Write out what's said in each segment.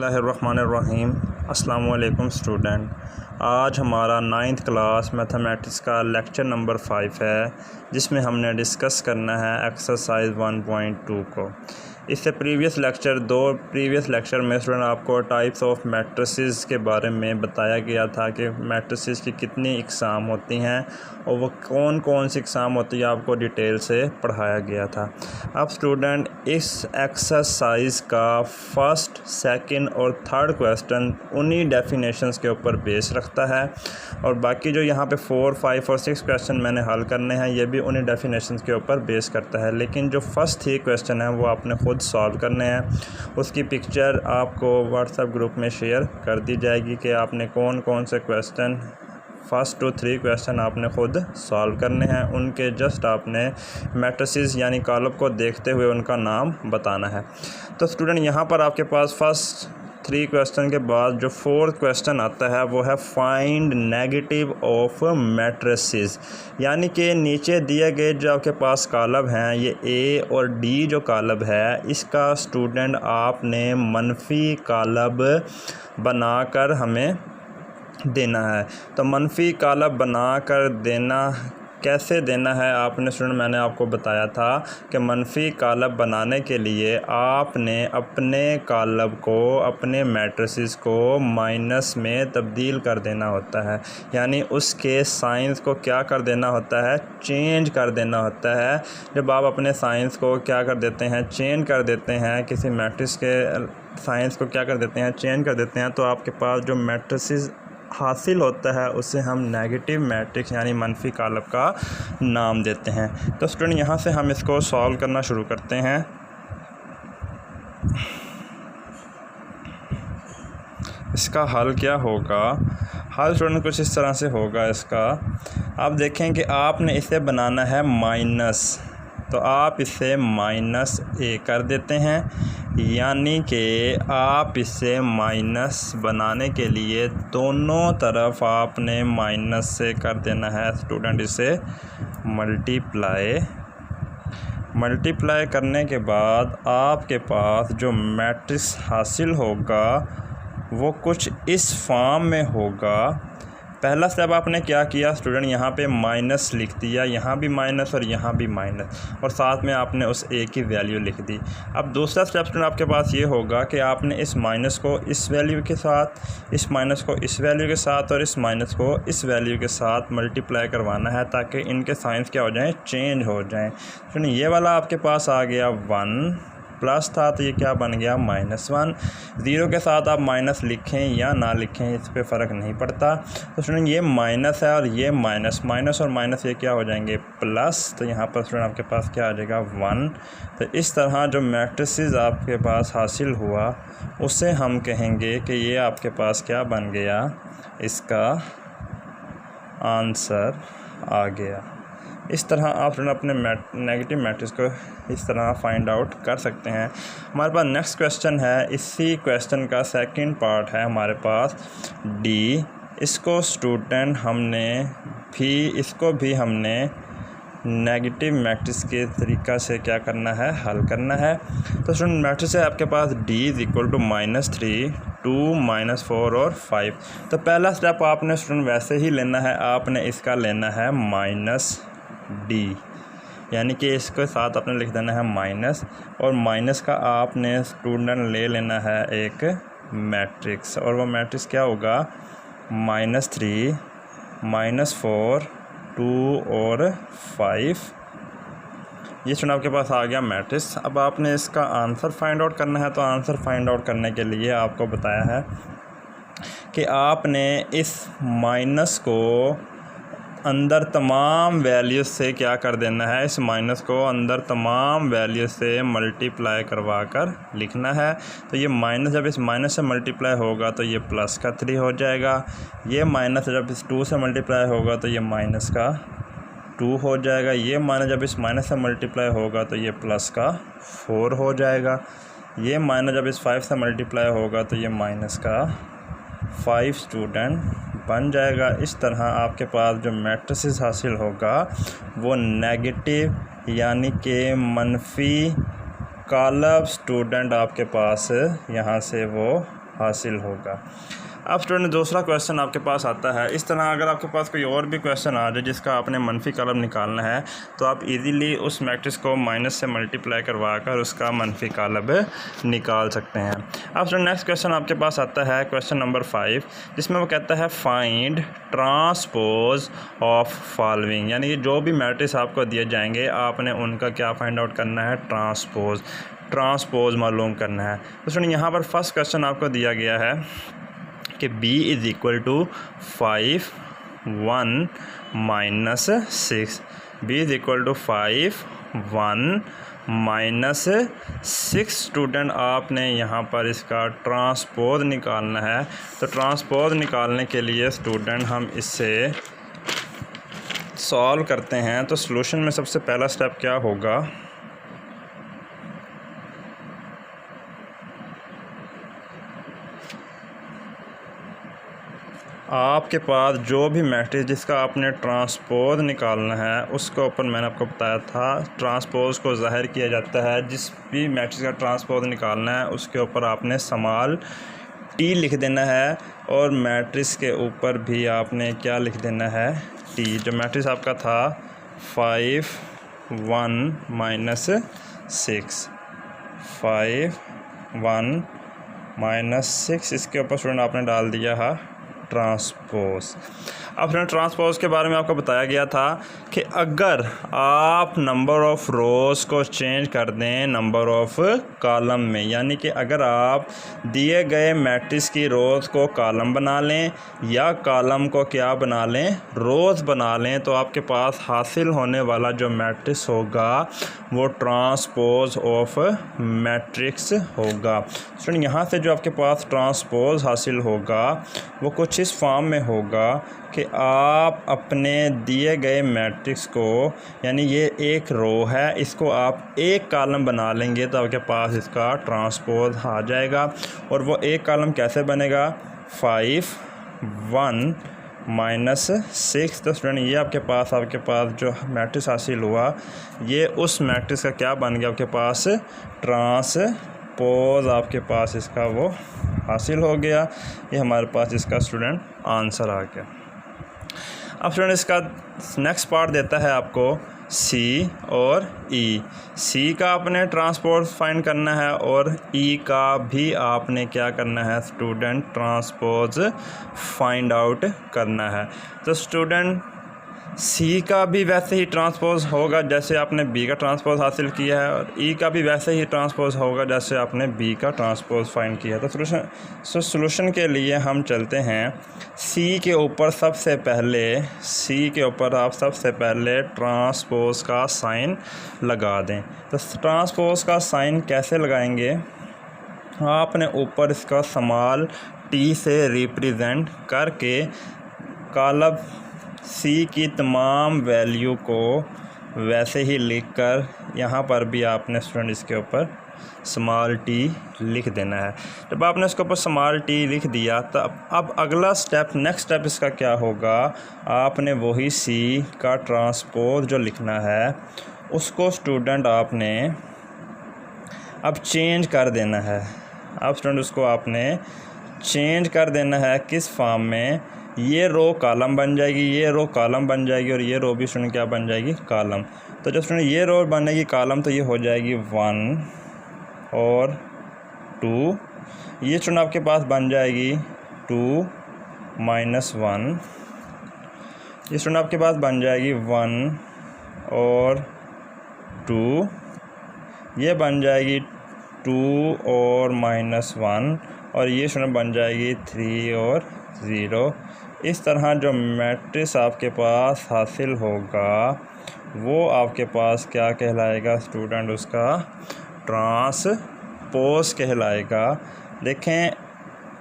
बिस्मिल्लाहिर्रहमानिर्रहीम। अस्सलाम वालेकुम स्टूडेंट। आज हमारा 9th क्लास मैथमेटिक्स का लेक्चर नंबर 5 है, जिसमें हमने डिस्कस करना है एक्सरसाइज 1.2 को। इससे प्रीवियस लेक्चर में स्टूडेंट आपको टाइप्स ऑफ मैट्रिसेस के बारे में बताया गया था कि मैट्रिसेस की कितनी इकसाम होती हैं और वो कौन कौन सी इकसाम होती है, आपको डिटेल से पढ़ाया गया था। अब स्टूडेंट इस एक्सरसाइज का फर्स्ट, सेकंड और थर्ड क्वेश्चन उन्हीं डेफिनेशंस के ऊपर बेस रखता है, और बाकी जो यहाँ पे 4, 5 और 6 क्वेश्चन मैंने हल करने हैं, ये भी उन्हीं डेफिनेशंस के ऊपर बेस करता है। लेकिन जो फर्स्ट 3 क्वेश्चन हैं वो आपने खुद सॉल्व करने हैं। उसकी पिक्चर आपको व्हाट्सएप ग्रुप में शेयर कर दी जाएगी कि आपने कौन कौन से क्वेश्चन, फर्स्ट 2, 3 क्वेश्चन आपने खुद सॉल्व करने हैं। उनके जस्ट आपने मैट्रिसेस यानी कॉलम को देखते हुए उनका नाम बताना है। तो स्टूडेंट यहाँ पर आपके पास फर्स्ट 3 क्वेश्चन के बाद जो 4th क्वेश्चन आता है वो है फाइंड नेगेटिव ऑफ मैट्रिसेस, यानी कि नीचे दिए गए जो आपके पास कॉलम हैं, ये ए और डी जो कॉलम है, इसका स्टूडेंट आपने मनफी कॉलम बनाकर हमें देना है। तो मनफी कॉलम बनाकर देना कैसे देना है आपने स्टूडेंट, मैंने आपको बताया था कि मनफी कॉलम बनाने के लिए आपने अपने कॉलम को, अपने मैट्रिसेस को माइनस में तब्दील कर देना होता है, यानी उसके साइंस को क्या कर देना होता है, चेंज कर देना होता है। जब आप अपने साइंस को क्या कर देते हैं, चेंज कर देते हैं, किसी मैट्रिक्स के साइंस को क्या कर देते हैं, चेंज कर देते हैं, तो आपके पास जो मैट्रिसेस हासिल होता है उसे हम नेगेटिव मैट्रिक्स यानी मनफी कॉलम का नाम देते हैं। तो स्टूडेंट यहाँ से हम इसको सॉल्व करना शुरू करते हैं। इसका हल क्या होगा? हल स्टूडेंट कुछ इस तरह से होगा। इसका आप देखें कि आपने इसे बनाना है माइनस, तो आप इसे माइनस ए कर देते हैं, यानी कि आप इसे माइनस बनाने के लिए दोनों तरफ आपने माइनस से कर देना है स्टूडेंट, इसे मल्टीप्लाई करने के बाद आपके पास जो मैट्रिक्स हासिल होगा वो कुछ इस फॉर्म में होगा। पहला स्टेप आपने क्या किया स्टूडेंट, यहाँ पे माइनस लिख दिया, यहाँ भी माइनस और यहाँ भी माइनस, और साथ में आपने उस ए की वैल्यू लिख दी। अब दूसरा स्टेप स्टूडेंट आपके पास ये होगा कि आपने इस माइनस को इस वैल्यू के साथ, इस माइनस को इस वैल्यू के साथ और इस माइनस को इस वैल्यू के साथ मल्टीप्लाई करवाना है, ताकि इनके साइंस क्या हो जाएँ, चेंज हो जाएँ। स्टूडेंट ये वाला आपके पास आ गया 1 प्लस था, तो ये क्या बन गया -1। 0 के साथ आप माइनस लिखें या ना लिखें, इस पे फ़र्क नहीं पड़ता। तो स्टूडेंट ये माइनस है और ये माइनस और माइनस ये क्या हो जाएंगे, प्लस। तो यहाँ पर स्टूडेंट आपके पास क्या आ जाएगा, 1। तो इस तरह जो मैट्रिसेस आपके पास हासिल हुआ उसे हम कहेंगे कि ये आपके पास क्या बन गया, इसका आंसर आ गया। इस तरह आप अपने नेगेटिव मैट्रिक्स को इस तरह फाइंड आउट कर सकते हैं। हमारे पास नेक्स्ट क्वेश्चन है, इसी क्वेश्चन का सेकंड पार्ट है हमारे पास डी। इसको स्टूडेंट इसको भी हमने नेगेटिव मैट्रिक्स के तरीक़ा से क्या करना है, हल करना है। तो स्टूडेंट मैट्रिक्स है आपके पास D = -3, 2, -4 और 5। तो पहला स्टेप आपने स्टूडेंट वैसे ही लेना है, आपने इसका लेना है -D, यानी कि इसके साथ आपने लिख देना है माइनस, और माइनस का आपने स्टूडेंट ले लेना है एक मैट्रिक्स, और वो मैट्रिक्स क्या होगा, -3, -4, 2 और 5। ये स्टूडेंट आपके पास आ गया मैट्रिक्स। अब आपने इसका आंसर फाइंड आउट करना है। तो आंसर फाइंड आउट करने के लिए आपको बताया है कि आपने इस माइनस को अंदर तमाम वैल्यूज़ से क्या कर देना है, इस माइनस को अंदर तमाम वैल्यू से मल्टीप्लाई करवा कर लिखना है। तो ये माइनस जब इस माइनस से मल्टीप्लाई होगा तो ये प्लस का 3 हो जाएगा। ये माइनस जब इस 2 से मल्टीप्लाई होगा तो ये माइनस का 2 हो जाएगा। ये माइनस जब इस माइनस से मल्टीप्लाई होगा तो ये प्लस का 4 हो जाएगा। ये माइनस जब इस 5 से मल्टीप्लाई होगा तो ये माइनस का 5 स्टूडेंट बन जाएगा। इस तरह आपके पास जो मैट्रिसेस हासिल होगा वो नेगेटिव यानी कि मनफी कॉलम स्टूडेंट आपके पास यहाँ से वो हासिल होगा। अब स्टूडेंट दूसरा क्वेश्चन आपके पास आता है इस तरह, अगर आपके पास कोई और भी क्वेश्चन आ जाए जिसका आपने मनफी कॉलम निकालना है तो आप इजीली उस मैट्रिक्स को माइनस से मल्टीप्लाई करवा कर उसका मनफी कॉलम निकाल सकते हैं। अब स्टूडेंट नेक्स्ट क्वेश्चन आपके पास आता है क्वेश्चन नंबर 5, जिसमें वो कहता है फाइंड ट्रांसपोज ऑफ फॉलोइंग, यानी कि जो भी मैट्रिक्स आपको दिए जाएंगे आपने उनका क्या फाइंड आउट करना है, ट्रांसपोज मालूम करना है। तो स्टूडेंट यहाँ पर फर्स्ट क्वेश्चन आपको दिया गया है कि b is equal to 5 1 minus 6, b is equal to 5 1 minus 6। Student आपने यहाँ पर इसका ट्रांसपोज निकालना है। तो ट्रांसपोज निकालने के लिए स्टूडेंट हम इससे सॉल्व करते हैं। तो सॉल्यूशन में सबसे पहला स्टेप क्या होगा, आपके पास जो भी मैट्रिक्स जिसका आपने ट्रांसपोज निकालना है उसके ऊपर मैंने आपको बताया था ट्रांसपोज को ज़ाहिर किया जाता है। जिस भी मैट्रिक्स का ट्रांसपोज निकालना है उसके ऊपर आपने स्मॉल टी लिख देना है और मैट्रिक्स के ऊपर भी आपने क्या लिख देना है, टी। जो मैट्रिक्स आपका था 5 1 माइनस 6, 5 1 माइनस 6, इसके ऊपर स्टूडेंट आपने डाल दिया है ट्रांसपोज। अब फ्रेंड ट्रांसपोज के बारे में आपको बताया गया था कि अगर आप नंबर ऑफ़ रोज़ को चेंज कर दें नंबर ऑफ़ कॉलम में, यानी कि अगर आप दिए गए मैट्रिक्स की रोज़ को कॉलम बना लें या कॉलम को क्या बना लें, रोज़ बना लें, तो आपके पास हासिल होने वाला जो मैट्रिक्स होगा वो ट्रांसपोज ऑफ मैट्रिक्स होगा। स्टूडेंट यहाँ से जो आपके पास ट्रांसपोज हासिल होगा वो कुछ इस फॉर्म में होगा कि आप अपने दिए गए मैट्रिक्स को, यानी ये एक रो है, इसको आप एक कॉलम बना लेंगे तो आपके पास इसका ट्रांसपोज आ जाएगा। और वो एक कॉलम कैसे बनेगा, 5 1 माइनस 6। तो स्टूडेंट ये आपके पास जो मैट्रिक्स हासिल हुआ ये उस मैट्रिक्स का क्या बन गया, आपके पास ट्रांसपोज आपके पास इसका वो हासिल हो गया। ये हमारे पास इसका स्टूडेंट आंसर आ गया। अब स्टूडेंट इसका नेक्स्ट पार्ट देता है आपको C और E। C का आपने ट्रांसपोज फाइंड करना है और E का भी आपने क्या करना है स्टूडेंट, ट्रांसपोज फाइंड आउट करना है। तो स्टूडेंट C का भी वैसे ही ट्रांसपोज होगा जैसे आपने B का ट्रांसपोज हासिल किया है और E का भी वैसे ही ट्रांसपोज होगा जैसे आपने B का ट्रांसपोज फाइंड किया। तो सॉल्यूशन के लिए हम चलते हैं C के ऊपर आप सबसे पहले ट्रांसपोज का साइन लगा दें। तो ट्रांसपोज का साइन कैसे लगाएंगे, आपने ऊपर इसका स्मॉल t से रिप्रेजेंट करके कॉलम C की तमाम वैल्यू को वैसे ही लिखकर यहाँ पर भी आपने स्टूडेंट इसके ऊपर स्मॉल t लिख देना है। जब आपने इसके ऊपर स्मॉल t लिख दिया तो अब अगला नेक्स्ट स्टेप इसका क्या होगा, आपने वही C का ट्रांसपोज जो लिखना है उसको स्टूडेंट आपने अब चेंज कर देना है। अब स्टूडेंट उसको आपने चेंज कर देना है किस फॉर्म में, ये रो कॉलम बन जाएगी, ये रो कॉलम बन जाएगी और ये रो भी स्टूडेंट क्या बन जाएगी, कॉलम। तो जब स्टूडेंट ये रो बनेगी कॉलम तो ये हो जाएगी 1 और 2, ये स्टूडेंट आपके पास बन जाएगी 2 माइनस 1, ये स्टूडेंट आपके पास बन जाएगी 1 और 2, ये बन जाएगी 2 और माइनस 1 और ये स्टूडेंट बन जाएगी 3 और 0। इस तरह जो मैट्रिक्स आपके पास हासिल होगा वो आपके पास क्या कहलाएगा स्टूडेंट, उसका ट्रांसपोज कहलाएगा। देखें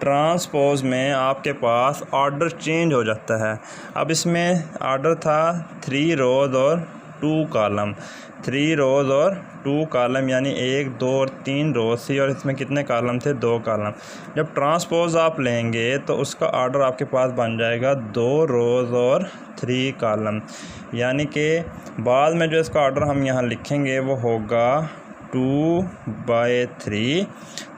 ट्रांसपोज में आपके पास ऑर्डर चेंज हो जाता है। अब इसमें ऑर्डर था 3 रोज़ और 2 कॉलम, 3 रोज़ और 2 कॉलम यानी 1 2 और 3 रोज़ थी और इसमें कितने कॉलम थे, 2 कॉलम। जब ट्रांसपोज आप लेंगे तो उसका ऑर्डर आपके पास बन जाएगा 2 रोज़ और 3 कॉलम, यानी कि बाद में जो इसका ऑर्डर हम यहाँ लिखेंगे वो होगा 2/3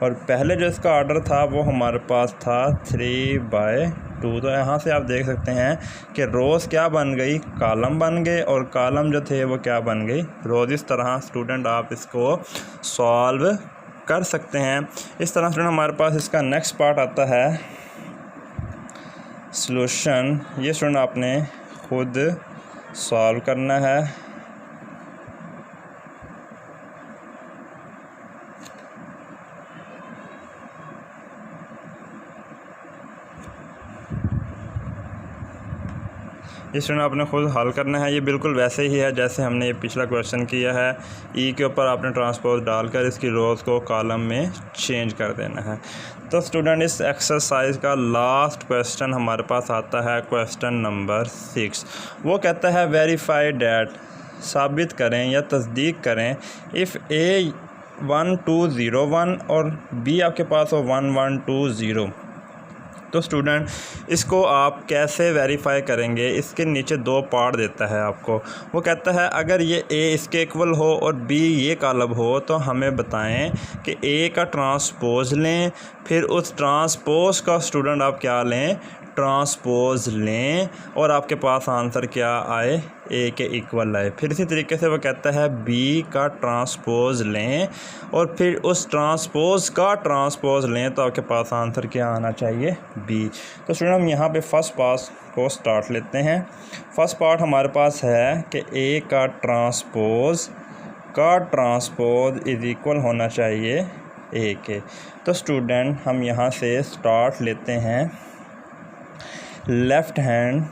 और पहले जो इसका ऑर्डर था वो हमारे पास था 3/2। तो यहाँ से आप देख सकते हैं कि रोज़ क्या बन गई, कॉलम बन गए, और कॉलम जो थे वो क्या बन गई, रोज़। इस तरह स्टूडेंट आप इसको सॉल्व कर सकते हैं। इस तरह स्टूडेंट हमारे पास इसका नेक्स्ट पार्ट आता है सॉल्यूशन। ये स्टूडेंट आपने खुद सॉल्व करना है। ये स्टूडेंट आपने खुद हल करना है। ये बिल्कुल वैसे ही है जैसे हमने ये पिछला क्वेश्चन किया है। ई के ऊपर आपने ट्रांसपोज डालकर इसकी रोज़ को कॉलम में चेंज कर देना है। तो स्टूडेंट इस एक्सरसाइज का लास्ट क्वेश्चन हमारे पास आता है क्वेश्चन नंबर 6। वो कहता है वेरीफाई डैट, साबित करें या तस्दीक करें इफ़ ए 1201 और बी आपके पास हो 1120। तो स्टूडेंट इसको आप कैसे वेरीफाई करेंगे, इसके नीचे दो पार्ट देता है आपको। वो कहता है अगर ये ए इसके इक्वल हो और बी ये कॉलम हो तो हमें बताएं कि ए का ट्रांसपोज लें, फिर उस ट्रांसपोज का स्टूडेंट आप क्या लें, ट्रांसपोज लें, और आपके पास आंसर क्या आए, ए के इक्वल आए। फिर इसी तरीके से वो कहता है बी का ट्रांसपोज लें और फिर उस ट्रांसपोज का ट्रांसपोज लें, तो आपके पास आंसर क्या आना चाहिए, बी। तो स्टूडेंट हम यहाँ पे फर्स्ट पार्ट को स्टार्ट लेते हैं। फर्स्ट पार्ट हमारे पास है कि ए का ट्रांसपोज इज़ इक्वल होना चाहिए ए के। तो स्टूडेंट हम यहाँ से स्टार्ट लेते हैं लेफ़्ट हैंड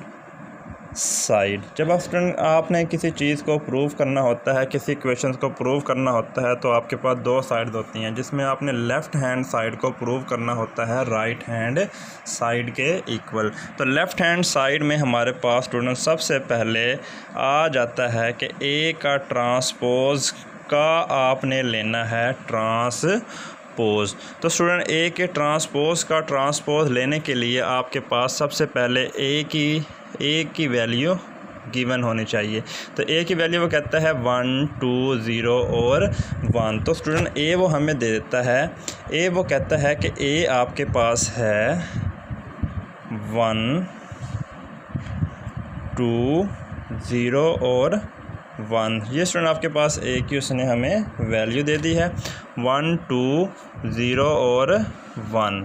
साइड। जब आप स्टूडेंट आपने किसी चीज़ को प्रूव करना होता है, किसी क्वेश्चन को प्रूव करना होता है, तो आपके पास दो साइड्स होती हैं, जिसमें आपने लेफ़्ट हैंड साइड को प्रूव करना होता है राइट हैंड साइड के इक्वल। तो लेफ़्ट हैंड साइड में हमारे पास स्टूडेंट सबसे पहले आ जाता है कि ए का ट्रांसपोज का आपने लेना है ट्रांसपोज। तो स्टूडेंट ए के ट्रांसपोज का ट्रांसपोज लेने के लिए आपके पास सबसे पहले ए की वैल्यू गिवन होनी चाहिए। तो ए की वैल्यू वो कहता है 1 2 0 और 1। तो स्टूडेंट ए वो हमें दे देता है, ए वो कहता है कि ए आपके पास है 1 2 0 और 1। ये स्टूडेंट आपके पास ए की उसने हमें वैल्यू दे दी है 1 2 0 और 1।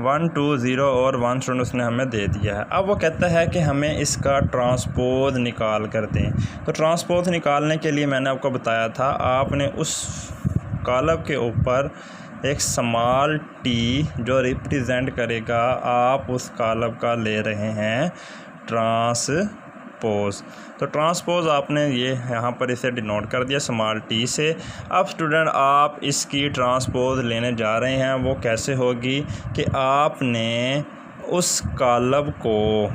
1 2 0 और 1 स्टूडेंट उसने हमें दे दिया है। अब वो कहता है कि हमें इसका ट्रांसपोज निकाल कर दें। तो ट्रांसपोज निकालने के लिए मैंने आपको बताया था, आपने उस कॉलम के ऊपर एक स्मॉल टी जो रिप्रेजेंट करेगा आप उस कॉलम का ले रहे हैं ट्रांसपोज। तो ट्रांसपोज आपने ये यहाँ पर इसे डिनोट कर दिया स्मॉल टी से। अब स्टूडेंट आप इसकी ट्रांसपोज लेने जा रहे हैं। वो कैसे होगी कि आपने उस कॉलम को,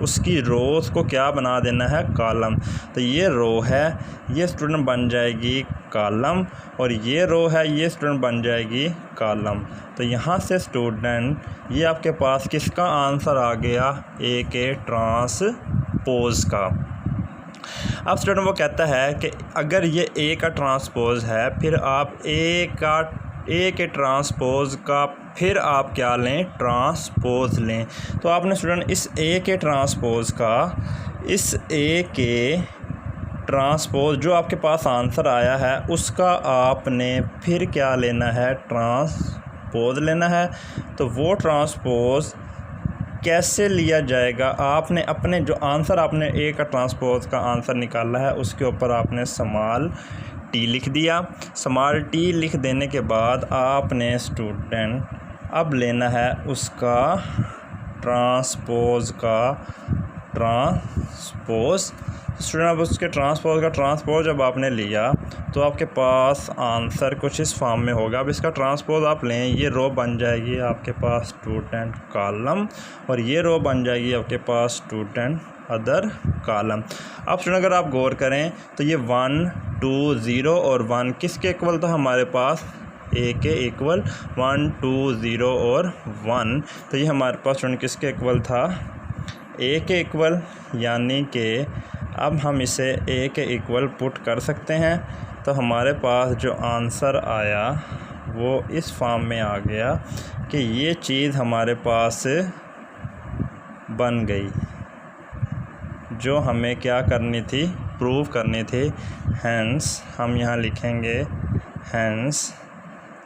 उसकी रोज़ को क्या बना देना है, कॉलम। तो ये रो है, ये स्टूडेंट बन जाएगी कॉलम, और ये रो है, ये स्टूडेंट बन जाएगी कॉलम। तो यहाँ से स्टूडेंट ये आपके पास किसका आंसर आ गया, ए के ट्रांसपोज का। अब स्टूडेंट वो कहता है कि अगर ये ए का ट्रांसपोज है, फिर आप ए के ट्रांसपोज का फिर आप क्या लें, ट्रांसपोज लें। तो आपने स्टूडेंट इस ए के ट्रांसपोज का, इस ए के ट्रांसपोज जो आपके पास आंसर आया है उसका आपने फिर क्या लेना है, ट्रांसपोज लेना है। तो वो ट्रांसपोज कैसे लिया जाएगा, आपने अपने जो आंसर आपने ए का ट्रांसपोज का आंसर निकाला है उसके ऊपर आपने स्मॉल टी लिख दिया। स्मॉल टी लिख देने के बाद आपने स्टूडेंट अब लेना है उसका ट्रांसपोज का ट्रांसपोज। स्टूडेंट अब उसके ट्रांसपोज का ट्रांसपोज जब आपने लिया तो आपके पास आंसर कुछ इस फॉर्म में होगा। अब इसका ट्रांसपोज आप लें, ये रो बन जाएगी आपके पास स्टूडेंट कॉलम, और ये रो बन जाएगी आपके पास स्टूडेंट अदर कॉलम। अब स्टूडेंट अगर आप गौर करें तो ये 1 2 0 और 1 किसके इक्वल था, हमारे पास ए के इक्वल 1 2 0 और 1। तो ये हमारे पास स्टूडेंट किसके इक्वल था, ए के इक्वल, यानी कि अब हम इसे ए के इक्वल पुट कर सकते हैं, तो हमारे पास जो आंसर आया वो इस फॉर्म में आ गया कि ये चीज़ हमारे पास बन गई जो हमें क्या करनी थी, प्रूव करनी थी। हैंस हम यहाँ लिखेंगे hence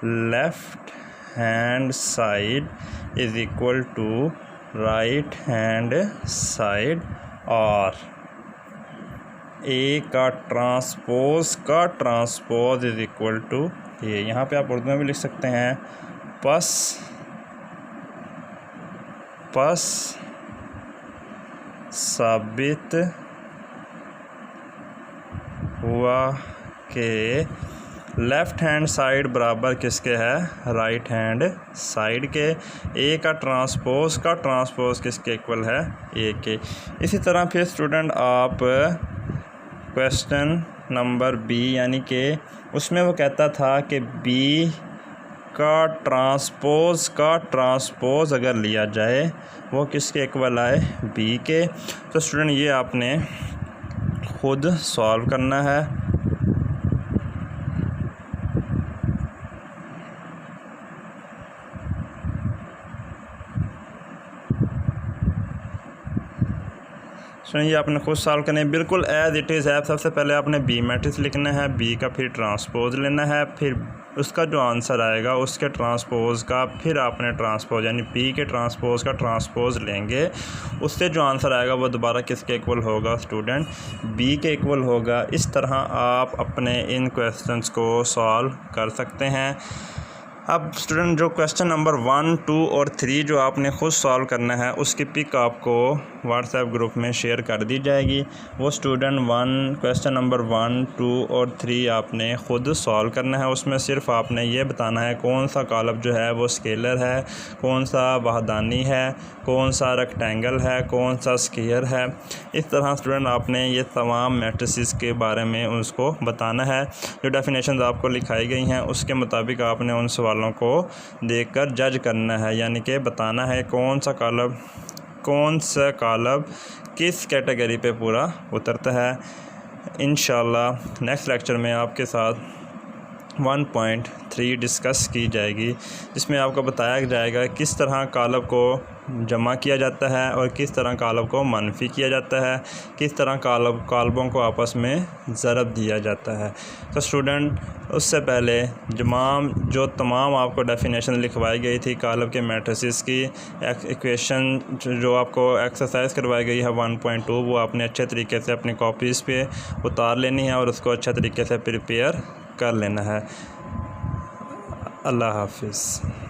left hand side is equal to right hand side, और ए का ट्रांसपोज इज़ इक्वल टू ये। यहाँ पे आप उर्दू में भी लिख सकते हैं पस साबित हुआ कि लेफ़्ट हैंड साइड बराबर किसके है, राइट हैंड साइड के। ए का ट्रांसपोज किसके इक्वल है, ए के। इसी तरह फिर स्टूडेंट आप क्वेश्चन नंबर बी यानी कि उसमें वो कहता था कि बी का ट्रांसपोज अगर लिया जाए वो किसके इक्वल आए, बी के। तो स्टूडेंट ये आपने खुद सॉल्व करना है। ये आपने खुद सॉल्व करना है बिल्कुल एज इट इज़ है। सबसे पहले आपने बी मैट्रिक्स लिखना है, बी का फिर ट्रांसपोज लेना है, फिर उसका जो आंसर आएगा उसके ट्रांसपोज का फिर आपने ट्रांसपोज यानी बी के ट्रांसपोज का ट्रांसपोज लेंगे, उससे जो आंसर आएगा वो दोबारा किसके इक्वल होगा स्टूडेंट, बी के इक्वल होगा। इस तरह आप अपने इन क्वेश्चंस को सॉल्व कर सकते हैं। अब स्टूडेंट जो क्वेश्चन नंबर 1, 2 और 3 जो आपने खुद सॉल्व करना है उसकी पिक आपको व्हाट्सएप ग्रुप में शेयर कर दी जाएगी। वो स्टूडेंट क्वेश्चन नंबर 1, 2 और 3 आपने खुद सॉल्व करना है। उसमें सिर्फ आपने ये बताना है कौन सा कॉलम जो है वो स्केलर है, कौन सा वहदानी है, कौन सा रेक्टेंगल है, कौन सा स्क्वायर है। इस तरह स्टूडेंट आपने ये तमाम मैट्रिसेस के बारे में उसको बताना है। जो डेफिनेशन आपको लिखाई गई हैं उसके मुताबिक आपने उन सवालों को देखकर जज करना है, यानी कि बताना है कौन सा कॉलम किस कैटेगरी पे पूरा उतरता है। इंशाल्लाह नेक्स्ट लेक्चर में आपके साथ 1.3 डिस्कस की जाएगी, जिसमें आपको बताया जाएगा किस तरह कॉलम को जमा किया जाता है और किस तरह कॉलम को मनफी किया जाता है, किस तरह कॉलमों को आपस में ज़रब दिया जाता है। तो स्टूडेंट उससे पहले जो तमाम आपको डेफिनेशन लिखवाई गई थी कॉलम के मैट्रिसेस की, इक्वेशन जो आपको एक्सरसाइज करवाई गई है 1.2 वो आपने अच्छे तरीके से अपनी कॉपीज़ पे उतार लेनी है और उसको अच्छे तरीके से प्रिपेयर कर लेना है। अल्लाह हाफिज़।